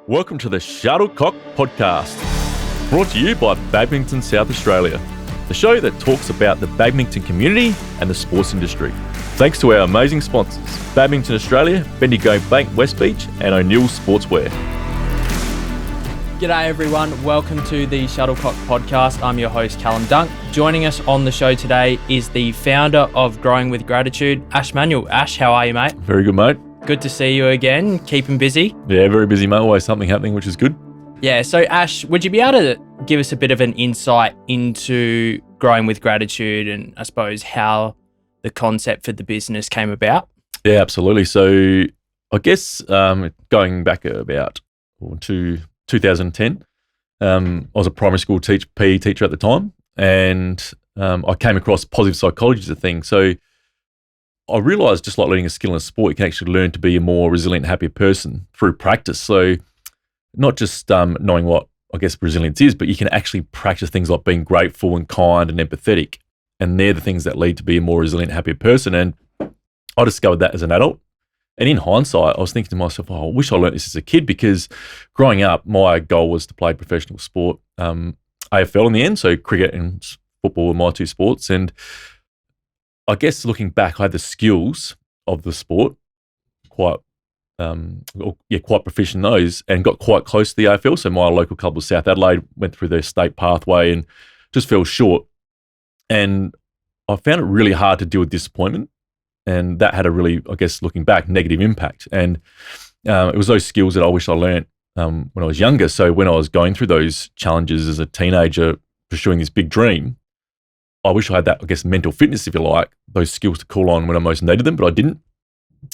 Welcome to the Shuttlecock podcast, brought to you by Badminton South Australia, the show that talks about the badminton community and the sports industry. Thanks to our amazing sponsors, Badminton Australia, Bendigo Bank West Beach, and O'Neill Sportswear. G'day everyone, welcome to the Shuttlecock podcast. I'm your host Callum Dunk. Joining us on the show today is the founder of Growing with Gratitude, Ash Manuel. Ash, how are you, mate? Very good, mate. Good to see you again. Keeping busy? Yeah, very busy, mate. Always something happening, which is good. Yeah, so Ash, would you be able to give us a bit of an insight into Growing with Gratitude and I suppose how the concept for the business came about? Yeah, absolutely. So I guess going back about to 2010, I was a primary school PE teacher at the time, and I came across positive psychology as a thing. So I realised, just like learning a skill in a sport, you can actually learn to be a more resilient, happier person through practice. So not just knowing what, I guess, resilience is, but you can actually practice things like being grateful and kind and empathetic. And they're the things that lead to be a more resilient, happier person. And I discovered that as an adult. And in hindsight, I was thinking to myself, I wish I learned this as a kid, because growing up, my goal was to play professional sport, AFL in the end. So cricket and football were my two sports. And I guess looking back, I had the skills of the sport, quite proficient in those, and got quite close to the AFL. So my local club was South Adelaide, went through their state pathway and just fell short. And I found it really hard to deal with disappointment. And that had a really, I guess, looking back, negative impact. And it was those skills that I wish I learnt when I was younger. So when I was going through those challenges as a teenager, pursuing this big dream, I wish I had that, I guess, mental fitness, if you like, those skills to call on when I most needed them, but I didn't.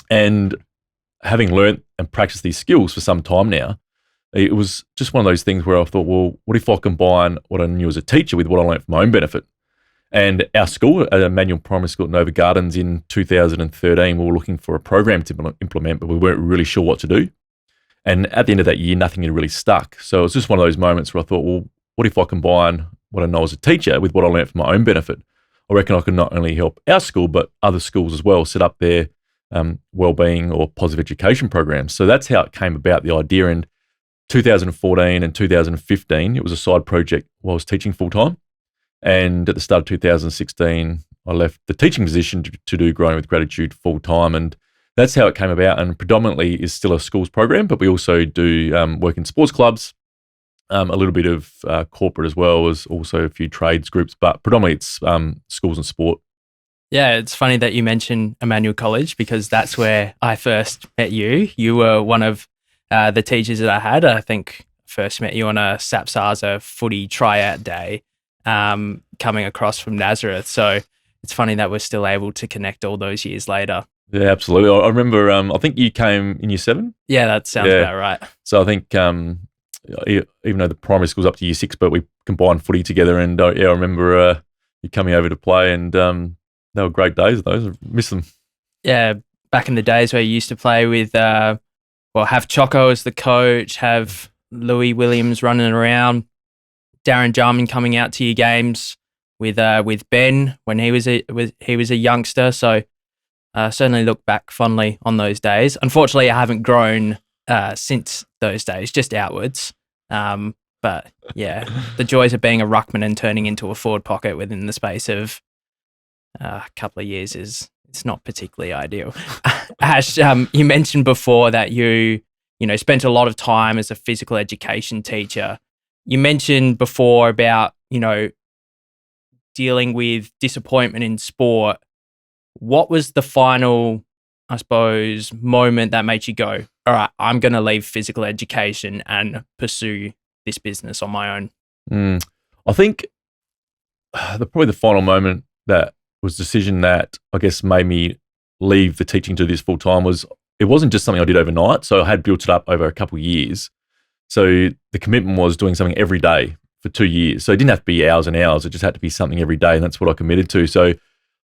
And having learnt and practiced these skills for some time now, it was just one of those things where I thought, well, what if I combine what I knew as a teacher with what I learnt for my own benefit? And our school, at Manuel Primary School at Nova Gardens in 2013, we were looking for a program to implement, but we weren't really sure what to do. And at the end of that year, nothing had really stuck. So it was just one of those moments where I thought, well, what if I combine what I know as a teacher with what I learnt for my own benefit? I reckon I could not only help our school, but other schools as well set up their wellbeing or positive education programs. So that's how it came about, the idea. In 2014 and 2015, it was a side project while I was teaching full-time. And at the start of 2016, I left the teaching position to do Growing with Gratitude full-time. And that's how it came about, and predominantly is still a schools program, but we also do work in sports clubs, a little bit of corporate as well, as also a few trades groups, but predominantly it's schools and sport. Yeah, it's funny that you mentioned Emmanuel College, because that's where I first met you. You were one of the teachers that I had. I think first met you on a SAPSASA footy tryout day coming across from Nazareth. So it's funny that we're still able to connect all those years later. Yeah, absolutely. I remember, I think you came in year 7? Yeah, that sounds about right. So I think even though the primary school's up to year 6, but we combined footy together, and I remember you coming over to play, and they were great days, those. I miss them. Yeah, back in the days where you used to play with, have Choco as the coach, have Louis Williams running around, Darren Jarman coming out to your games with Ben when he was a youngster. So certainly look back fondly on those days. Unfortunately, I haven't grown since those days, just outwards. But yeah, the joys of being a ruckman and turning into a forward pocket within the space of a couple of years it's not particularly ideal. Ash, you mentioned before that you spent a lot of time as a physical education teacher. You mentioned before about, dealing with disappointment in sport. What was the final, I suppose, moment that made you go, all right, I'm going to leave physical education and pursue this business on my own? I think probably the final moment that was the decision that I guess made me leave the teaching to this full time was, it wasn't just something I did overnight. So I had built it up over a couple of years. So the commitment was doing something every day for 2 years. So it didn't have to be hours and hours. It just had to be something every day. And that's what I committed to. So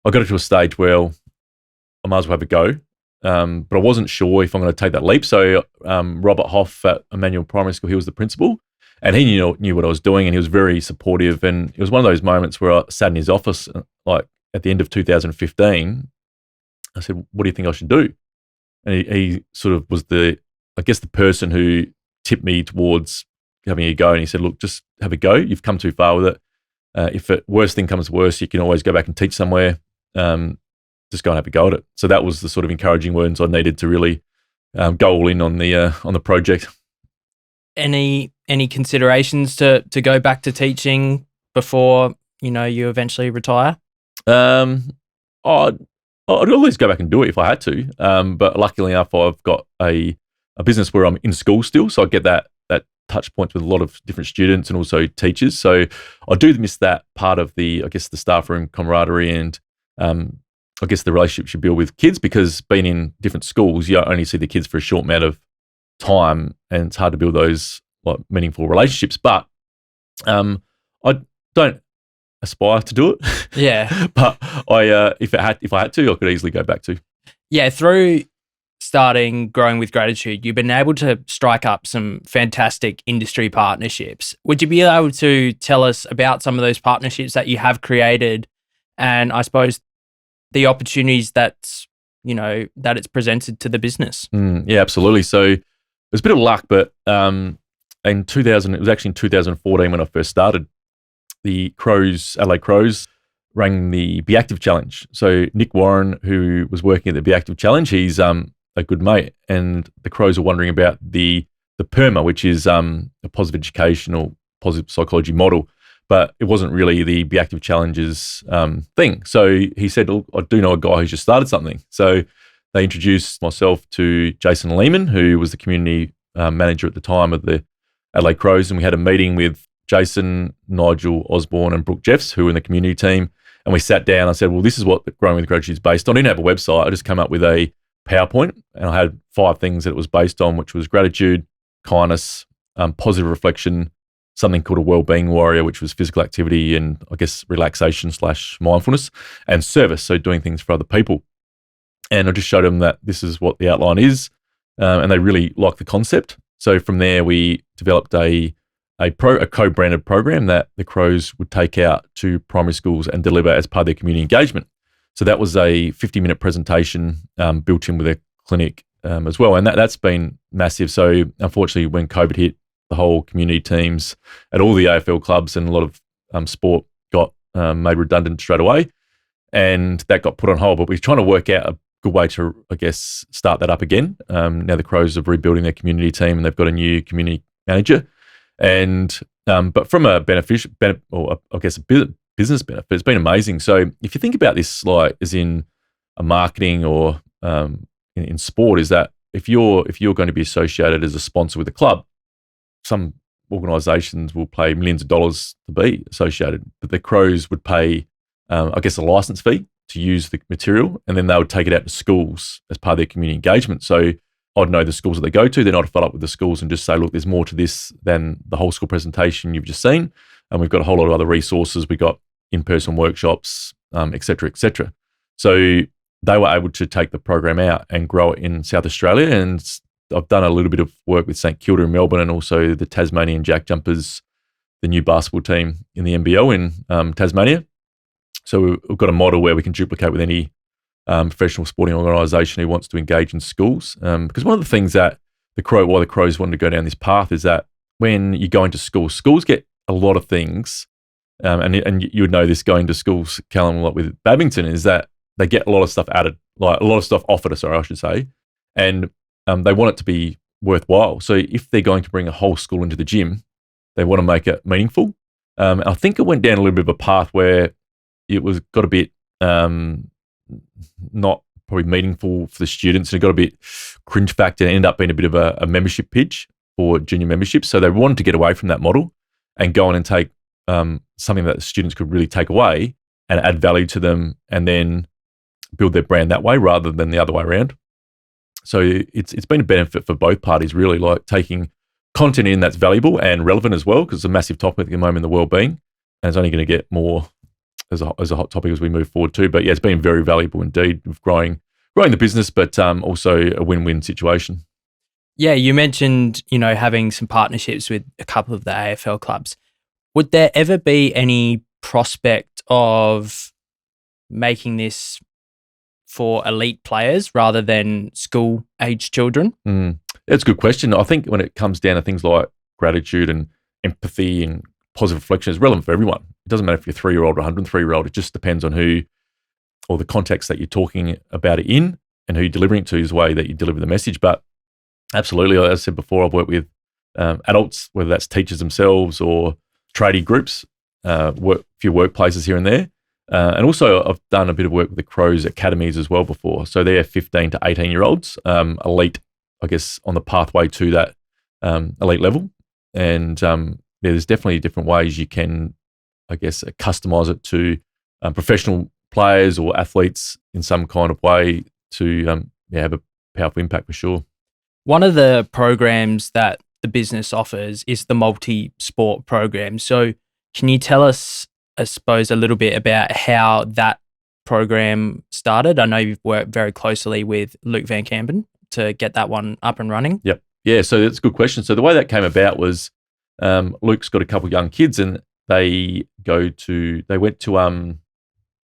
I got it to a stage where I might as well have a go. But I wasn't sure if I'm going to take that leap. So Robert Hoff at Emmanuel Primary School, he was the principal, and he knew what I was doing, and he was very supportive. And it was one of those moments where I sat in his office, like at the end of 2015, I said, what do you think I should do? And he sort of was the person who tipped me towards having a go. And he said, look, just have a go. You've come too far with it. If the worst thing comes to worst, you can always go back and teach somewhere. Just go and have a go at it. So that was the sort of encouraging words I needed to really go all in on the project. Any considerations to go back to teaching before you eventually retire? I'd always go back and do it if I had to. But luckily enough, I've got a business where I'm in school still, so I get that touch points with a lot of different students and also teachers. So I do miss that part of the staff room camaraderie and I guess the relationships you build with kids, because being in different schools, you only see the kids for a short amount of time, and it's hard to build those meaningful relationships. But I don't aspire to do it. Yeah. But if I had to, I could easily go back to. Yeah, through starting Growing with Gratitude, you've been able to strike up some fantastic industry partnerships. Would you be able to tell us about some of those partnerships that you have created, and I suppose the opportunities that it's presented to the business? Yeah, absolutely. So there's a bit of luck, but in 2000, it was actually in 2014 when I first started. The Adelaide Crows rang the Be Active Challenge. So Nick Warren, who was working at the Be Active Challenge, he's a good mate, and the Crows are wondering about the PERMA, which is a positive educational, positive psychology model, but it wasn't really the Be Active Challenge's thing. So he said, look, I do know a guy who's just started something. So they introduced myself to Jason Lehman, who was the community manager at the time of the Adelaide Crows, and we had a meeting with Jason, Nigel Osborne and Brooke Jeffs, who were in the community team, and we sat down. I said, well, this is what Growing with Gratitude is based on. I didn't have a website. I just came up with a PowerPoint, and I had 5 things that it was based on, which was gratitude, kindness, positive reflection, something called a wellbeing warrior, which was physical activity and I guess relaxation / mindfulness, and service, so doing things for other people. And I just showed them that this is what the outline is, and they really liked the concept. So from there, we developed a co-branded program that the Crows would take out to primary schools and deliver as part of their community engagement. So that was a 50-minute presentation built in with a clinic as well. And that's been massive. So unfortunately, when COVID hit, the whole community teams at all the AFL clubs and a lot of sport got made redundant straight away. And that got put on hold. But we're trying to work out a good way to, I guess, start that up again. Now the Crows are rebuilding their community team and they've got a new community manager. And but from a business benefit, it's been amazing. So if you think about this, like as in a marketing or in sport, is that if you're going to be associated as a sponsor with a club, some organisations will pay millions of dollars to be associated, but the Crows would pay, I guess, a license fee to use the material, and then they would take it out to schools as part of their community engagement. So I'd know the schools that they go to, then I'd follow up with the schools and just say, look, there's more to this than the whole school presentation you've just seen. And we've got a whole lot of other resources. We've got in-person workshops, et cetera, et cetera. So they were able to take the program out and grow it in South Australia. And I've done a little bit of work with St Kilda in Melbourne and also the Tasmanian Jack Jumpers, the new basketball team in the NBL in Tasmania. So we've got a model where we can duplicate with any professional sporting organisation who wants to engage in schools. Because one of the things that why the Crows wanted to go down this path is that when you go into schools get a lot of things, and you would know this going to schools, Callum, a lot with badminton, is that they get a lot of stuff added, like a lot of stuff offered, I should say, and they want it to be worthwhile. So if they're going to bring a whole school into the gym, they want to make it meaningful. I think it went down a little bit of a path where it got a bit not probably meaningful for the students, and it got a bit cringe factor and ended up being a bit of a membership pitch for junior memberships. So they wanted to get away from that model and go on and take something that the students could really take away and add value to them, and then build their brand that way rather than the other way around. So it's been a benefit for both parties, really, like taking content in that's valuable and relevant as well, because it's a massive topic at the moment in the wellbeing, and it's only going to get more as a hot topic as we move forward too. But yeah, it's been very valuable indeed with growing the business, but also a win-win situation. Yeah, you mentioned, having some partnerships with a couple of the AFL clubs. Would there ever be any prospect of making this for elite players rather than school-age children? That's a good question. I think when it comes down to things like gratitude and empathy and positive reflection, it's relevant for everyone. It doesn't matter if you're a 3-year-old or 103-year-old. It just depends on who or the context that you're talking about it in and who you're delivering it to is the way that you deliver the message. But absolutely, as I said before, I've worked with adults, whether that's teachers themselves or tradie groups, a few workplaces here and there. And also I've done a bit of work with the Crows academies as well before. So they're 15 to 18-year-olds, elite, I guess, on the pathway to that elite level. And there's definitely different ways you can, I guess, customize it to professional players or athletes in some kind of way to have a powerful impact for sure. One of the programs that the business offers is the multi-sport program. So can you tell us, I suppose, a little bit about how that program started? I know you've worked very closely with Luke Van Campen to get that one up and running. Yep. Yeah, so that's a good question. So the way that came about was Luke's got a couple of young kids and they went to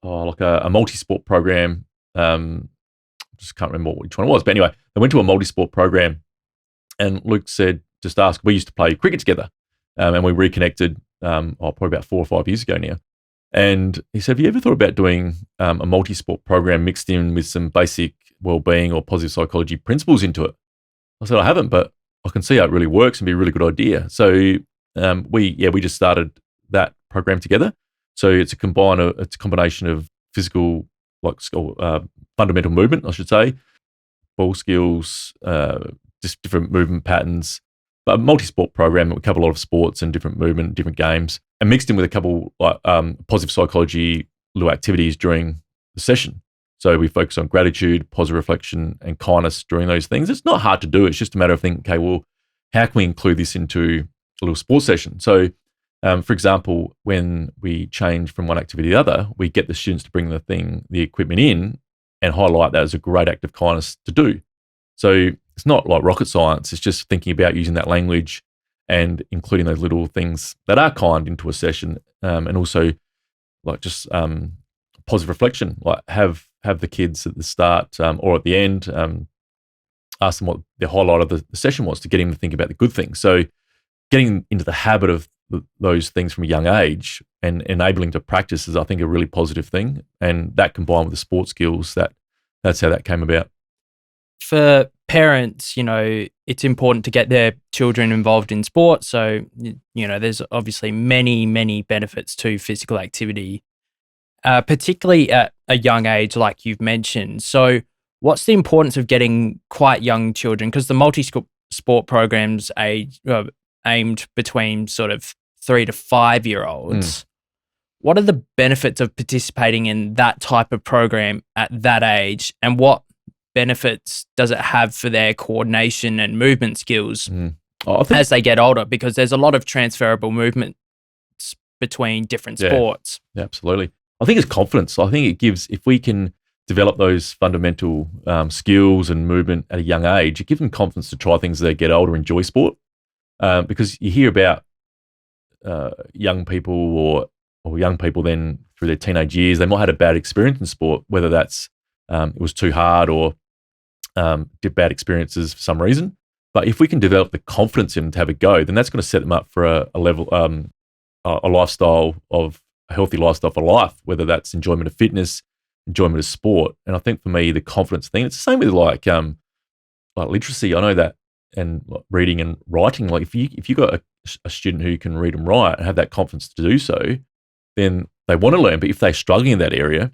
like a multi-sport program. Just can't remember which one it was, but anyway, they went to a multi-sport program and Luke said, just ask, we used to play cricket together and we reconnected probably about 4 or 5 years ago now. And he said, have you ever thought about doing a multi-sport program mixed in with some basic well-being or positive psychology principles into it? I said, I haven't, but I can see how it really works and be a really good idea. So we just started that program together. So it's a combination of physical, fundamental movement, I should say, ball skills, just different movement patterns, but a multi-sport program that we cover a lot of sports and different movement, different games, and mixed in with a couple positive psychology little activities during the session. So we focus on gratitude, positive reflection, and kindness during those things. It's not hard to do. It's just a matter of thinking, okay, well, how can we include this into a little sports session? So, for example, when we change from one activity to the other, we get the students to bring the equipment in and highlight that as a great act of kindness to do. So it's not like rocket science. It's just thinking about using that language and including those little things that are kind into a session, and also like just positive reflection, like have the kids at the start or at the end, ask them what the highlight of the session was to get them to think about the good things. So getting into the habit of those things from a young age and enabling to practice is, I think, a really positive thing. And that combined with the sports skills, that's how that came about. For parents, it's important to get their children involved in sport. So, there's obviously many, many benefits to physical activity, particularly at a young age, like you've mentioned. So what's the importance of getting quite young children? Because the multi-sport programs aimed between sort of 3 to 5-year-olds. What are the benefits of participating in that type of program at that age, and what benefits does it have for their coordination and movement skills as they get older? Because there's a lot of transferable movements between different sports. Yeah, absolutely. I think it's confidence. I think it gives, if we can develop those fundamental skills and movement at a young age, it gives them confidence to try things as they get older, enjoy sport. Because you hear about young people or young people then through their teenage years, they might have had a bad experience in sport, whether that's it was too hard or did bad experiences for some reason. But if we can develop the confidence in them to have a go, then that's going to set them up for a level, a lifestyle of a healthy lifestyle for life, whether that's enjoyment of fitness, enjoyment of sport. And I think for me, the confidence thing, it's the same with like literacy. I know that, and reading and writing. Like if you got a student who can read and write and have that confidence to do so, then they want to learn. But if they're struggling in that area,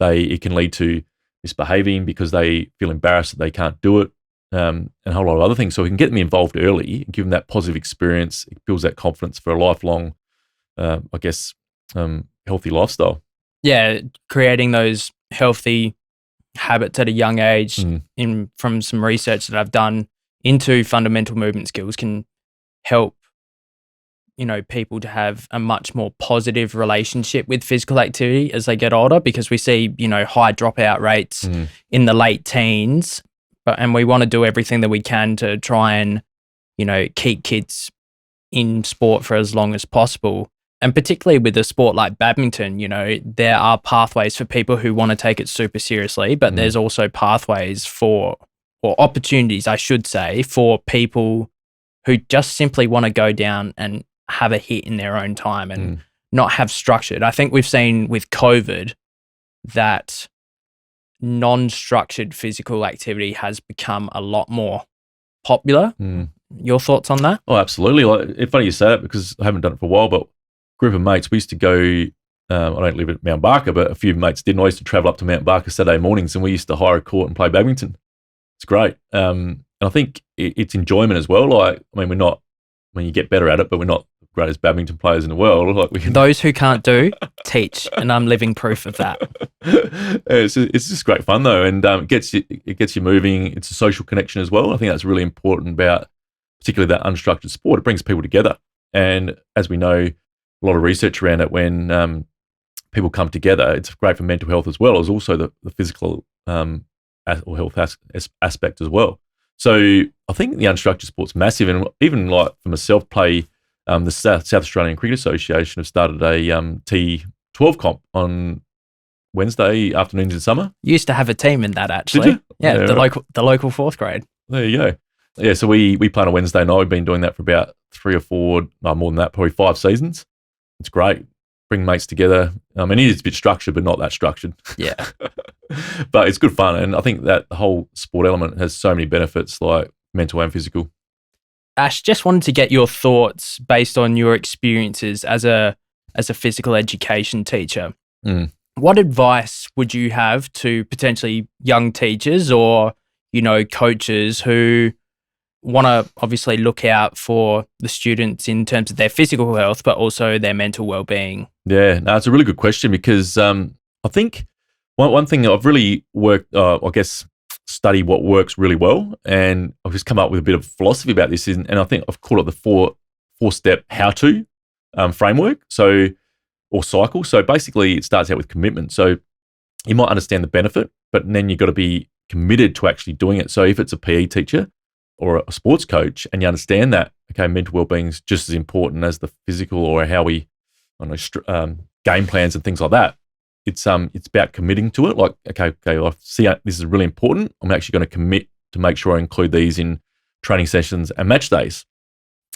it can lead to misbehaving because they feel embarrassed that they can't do it, and a whole lot of other things. So we can get them involved early and give them that positive experience. It builds that confidence for a lifelong, healthy lifestyle. Yeah, creating those healthy habits at a young age from some research that I've done into fundamental movement skills can help, people to have a much more positive relationship with physical activity as they get older, because we see, high dropout rates in the late teens, and we want to do everything that we can to try and, keep kids in sport for as long as possible. And particularly with a sport like badminton, there are pathways for people who want to take it super seriously, but there's also pathways for or opportunities, I should say, for people who just simply want to go down and have a hit in their own time and not have structured. I think we've seen with COVID that non-structured physical activity has become a lot more popular. Your thoughts on that? Oh, absolutely. It's funny you say that because I haven't done it for a while, but a group of mates, we used to go, I don't live at Mount Barker, but a few mates didn't. I used to travel up to Mount Barker Saturday mornings and we used to hire a court and play badminton. It's great. And I think it's enjoyment as well. We're not, you get better at it, but we're not the greatest badminton players in the world. Those who can't do, teach, and I'm living proof of that. It's just great fun though, and it gets you moving. It's a social connection as well. I think that's really important about particularly that unstructured sport. It brings people together, and as we know, a lot of research around it when people come together, it's great for mental health as well as also the physical or health aspect as well. So I think the unstructured sport's massive, and even like for myself, play the South Australian Cricket Association have started a T12 comp on Wednesday afternoons in summer. You used to have a team in that, actually. Did you? Yeah, the local fourth grade. There you go. Yeah, so we play on a Wednesday night. We've been doing that for about 3 or 4, no more than that, probably 5 seasons. It's great. Bring mates together. It is a bit structured, but not that structured. Yeah. But it's good fun. And I think that the whole sport element has so many benefits, like mental and physical. Ash, just wanted to get your thoughts based on your experiences as a physical education teacher. What advice would you have to potentially young teachers or, coaches who want to obviously look out for the students in terms of their physical health, but also their mental well-being? Yeah, no, it's a really good question because I think one thing I've really worked, study what works really well, and I've just come up with a bit of philosophy about this, and I think I've called it the four-step how-to framework, or cycle. So basically, it starts out with commitment. So you might understand the benefit, but then you've got to be committed to actually doing it. So if it's a PE teacher or a sports coach, and you understand that, okay, mental well-being is just as important as the physical, or how we, game plans and things like that. It's about committing to it. Like, okay, I see this is really important. I'm actually going to commit to make sure I include these in training sessions and match days.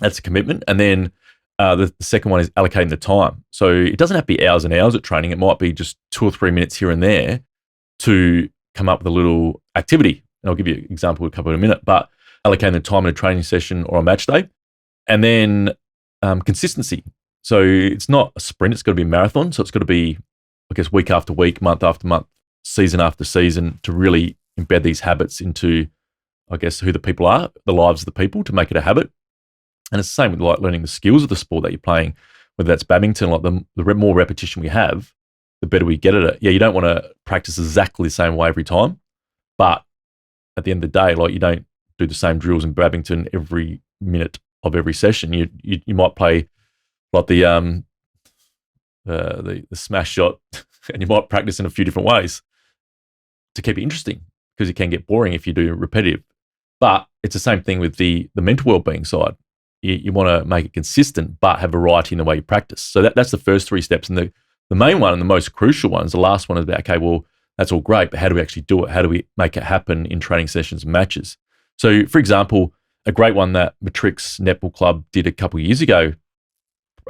That's a commitment. And then the second one is allocating the time. So it doesn't have to be hours and hours at training. It might be just 2 or 3 minutes here and there to come up with a little activity. And I'll give you an example in a couple of minutes. But allocating the time in a training session or a match day. And then consistency. So it's not a sprint. It's got to be a marathon. So it's got to be, week after week, month after month, season after season, to really embed these habits into, who the people are, the lives of the people, to make it a habit. And it's the same with like learning the skills of the sport that you're playing, whether that's badminton. Like the more repetition we have, the better we get at it. Yeah, you don't want to practice exactly the same way every time, but at the end of the day, like, you don't do the same drills in badminton every minute of every session. You might play like the smash shot, and you might practice in a few different ways to keep it interesting, because it can get boring if you do repetitive. But it's the same thing with the mental well-being side. You want to make it consistent, but have variety in the way you practice. So that's the first 3 steps. And the main one and the most crucial one is the last one, is about, okay, well, that's all great, but how do we actually do it? How do we make it happen in training sessions and matches? So, for example, a great one that Matrix Netball Club did a couple of years ago,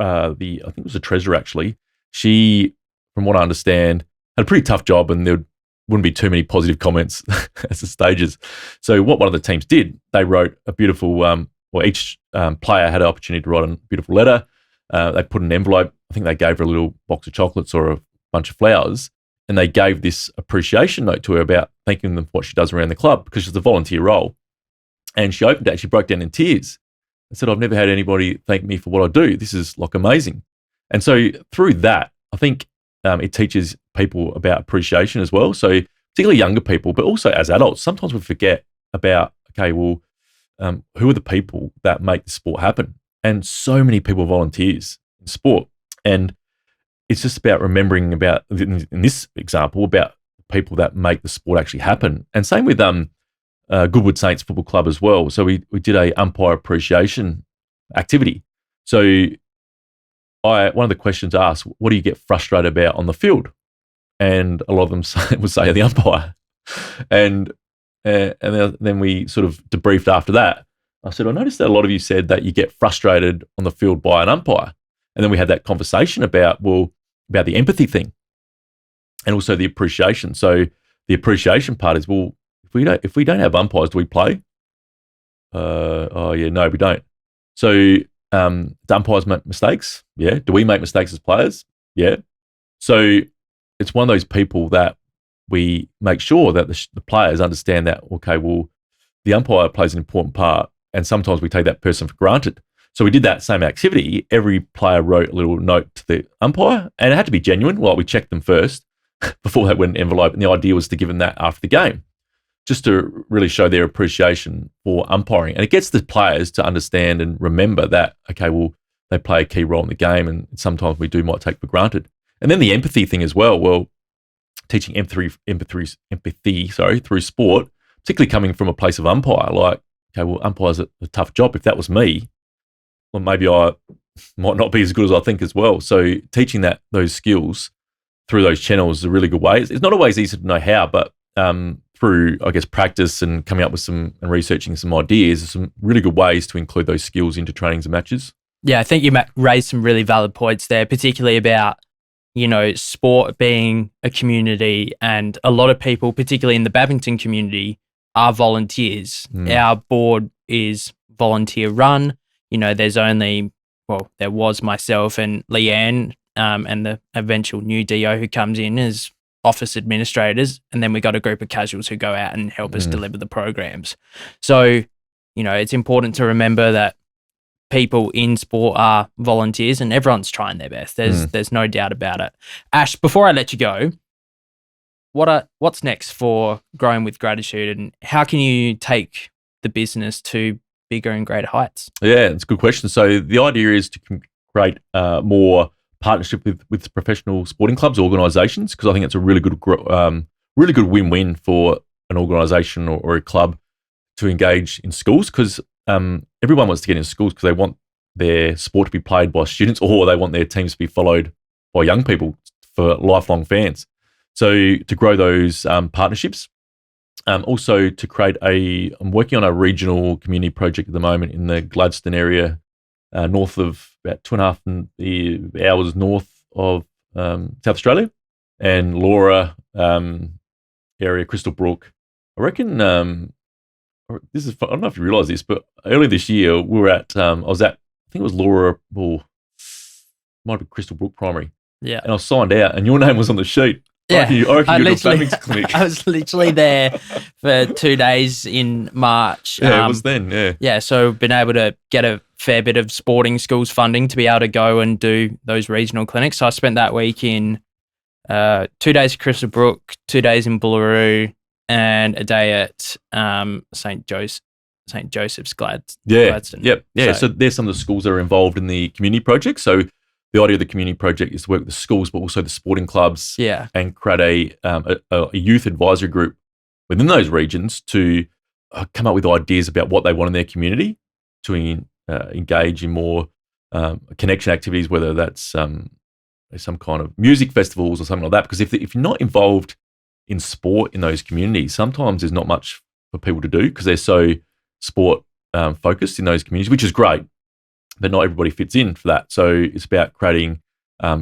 I think it was a treasurer actually, she, from what I understand, had a pretty tough job, and there wouldn't be too many positive comments as the stages. So what one of the teams did, they wrote a beautiful, each player had an opportunity to write a beautiful letter. They put an envelope. I think they gave her a little box of chocolates or a bunch of flowers, and they gave this appreciation note to her about thanking them for what she does around the club, because it's a volunteer role. And she opened it, she broke down in tears and said, I've never had anybody thank me for what I do. This is like amazing. And so through that, I think it teaches people about appreciation as well. So particularly younger people, but also as adults, sometimes we forget about, okay, well, who are the people that make the sport happen? And so many people are volunteers in sport. And it's just about remembering about, in this example, about people that make the sport actually happen. And same with Goodwood Saints Football Club as well. So we did a umpire appreciation activity. So one of the questions asked, what do you get frustrated about on the field? And a lot of them would say the umpire. And and then we sort of debriefed after that. I said, I noticed that a lot of you said that you get frustrated on the field by an umpire. And then we had that conversation about the empathy thing and also the appreciation. So the appreciation part is, well, if we don't have umpires, do we play? No, we don't. So do umpires make mistakes? Yeah. Do we make mistakes as players? Yeah. So it's one of those people that we make sure that the players understand that, okay, well, the umpire plays an important part, and sometimes we take that person for granted. So we did that same activity. Every player wrote a little note to the umpire, and it had to be genuine. Well, we checked them first before they went in an envelope, and the idea was to give them that after the game, just to really show their appreciation for umpiring. And it gets the players to understand and remember that, okay, well, they play a key role in the game, and sometimes we might take for granted. And then the empathy thing as well. Well, teaching empathy through sport, particularly coming from a place of umpire, like, okay, well, umpire's a tough job. If that was me, well, maybe I might not be as good as I think as well. So teaching those skills through those channels is a really good way. It's not always easy to know how, but through, I guess, practice and coming up with and researching some ideas, there's some really good ways to include those skills into trainings and matches. Yeah, I think you raised some really valid points there, particularly about, sport being a community, and a lot of people, particularly in the badminton community, are volunteers. Our board is volunteer run. There was myself and Leanne, and the eventual new DO who comes in as office administrators, and then we got a group of casuals who go out and help us deliver the programs. So, it's important to remember that people in sport are volunteers, and everyone's trying their best. There's no doubt about it. Ash, before I let you go, what's next for Growing with Gratitude, and how can you take the business to bigger and greater heights? Yeah, it's a good question. So the idea is to create more partnership with professional sporting clubs, organisations, because I think it's a really good win-win for an organisation or a club to engage in schools, because everyone wants to get in schools because they want their sport to be played by students, or they want their teams to be followed by young people for lifelong fans. So to grow those partnerships, also to create I'm working on a regional community project at the moment in the Gladstone area, north of about 2.5 hours north of South Australia, and Laura area, Crystal Brook. I reckon I don't know if you realise this, but earlier this year we were at I think it was Laura, might be Crystal Brook Primary. Yeah. And I signed out, and your name was on the sheet. Yeah. I was literally there for 2 days in March. Yeah, it was then, yeah. Yeah, so been able to get a fair bit of sporting schools funding to be able to go and do those regional clinics. So I spent that week in 2 days at Crystal Brook, 2 days in Bullaroo, and a day at St. Joseph's Gladstone. Yep. Yeah, so there's some of the schools that are involved in the community project. So the idea of the community project is to work with the schools, but also the sporting clubs, and create a youth advisory group within those regions to come up with ideas about what they want in their community, to engage in more connection activities, whether that's some kind of music festivals or something like that. Because if you're not involved in sport in those communities, sometimes there's not much for people to do because they're so sport focused in those communities, which is great. But not everybody fits in for that. So it's about creating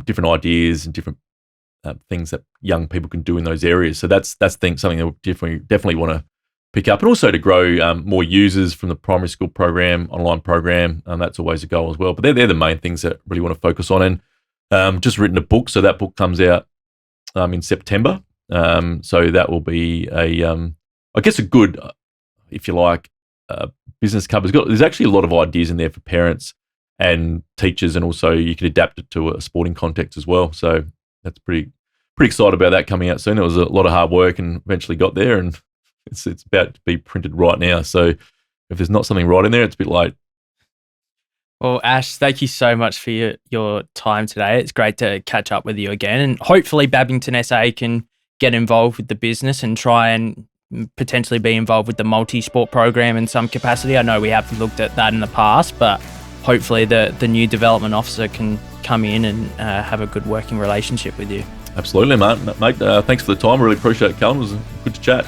different ideas and different things that young people can do in those areas. So that's something that we definitely want to pick up, and also to grow more users from the primary school program, online program. That's always a goal as well. But they're the main things that I really want to focus on. And just written a book, so that book comes out in September. So that will be I guess a good, if you like, business cover. There's actually a lot of ideas in there for parents and teachers, and also you can adapt it to a sporting context as well. So that's pretty excited about that coming out soon. It was a lot of hard work and eventually got there, and it's about to be printed right now. So if there's not something right in there, it's a bit late. Well, Ash, thank you so much for your time today. It's great to catch up with you again, and hopefully Badminton SA can get involved with the business and try and potentially be involved with the multi-sport program in some capacity. I know we have looked at that in the past, but hopefully the new development officer can come in and have a good working relationship with you. Absolutely, mate. Thanks for the time. I really appreciate it, Callum. It was good to chat.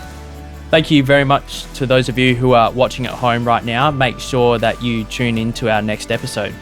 Thank you very much to those of you who are watching at home right now. Make sure that you tune into our next episode.